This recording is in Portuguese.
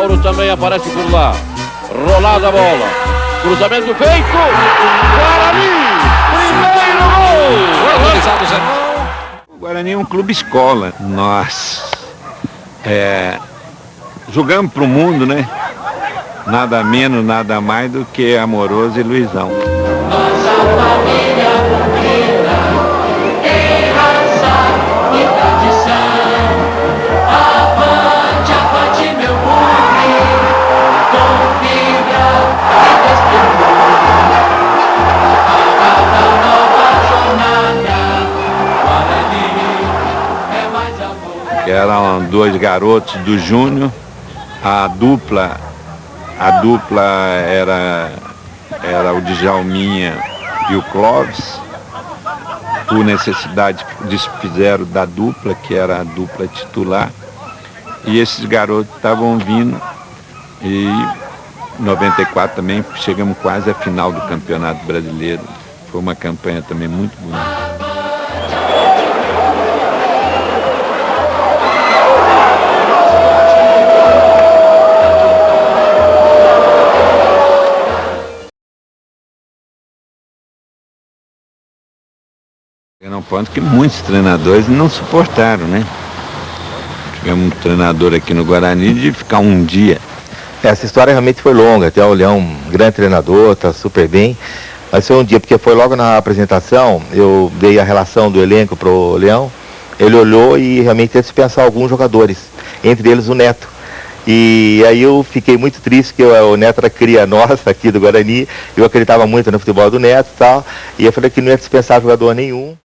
Mauro também aparece por lá. Rolada a bola. Cruzamento feito. Guarani! Primeiro gol! Organizado, Zé. O Guarani é um clube escola. Nós jogamos para o mundo, né? Nada menos, nada mais do que Amoroso e Luizão. Nossa família unida em raça e tradição. Avante, meu bugre, com fibra e destino. A cada nova jornada, Guarani é mais amor. Eram dois garotos do Júnior, a dupla era o Djalminha e o Clóvis. Por necessidade, desfizeram da dupla, que era a dupla titular. E esses garotos estavam vindo. E em 94 também chegamos quase à final do Campeonato Brasileiro. Foi uma campanha também muito bonita. Não ponto que muitos treinadores não suportaram, né? Tivemos um treinador aqui no Guarani de ficar um dia. Essa história realmente foi longa, até o Leão, um grande treinador, tá super bem. Mas foi um dia, porque foi logo na apresentação, eu dei a relação do elenco pro Leão, ele olhou e realmente teve que pensar alguns jogadores, entre eles o Neto. E aí eu fiquei muito triste, que o Neto era cria nossa aqui do Guarani, eu acreditava muito no futebol do Neto e tal, e eu falei que não ia dispensar jogador nenhum.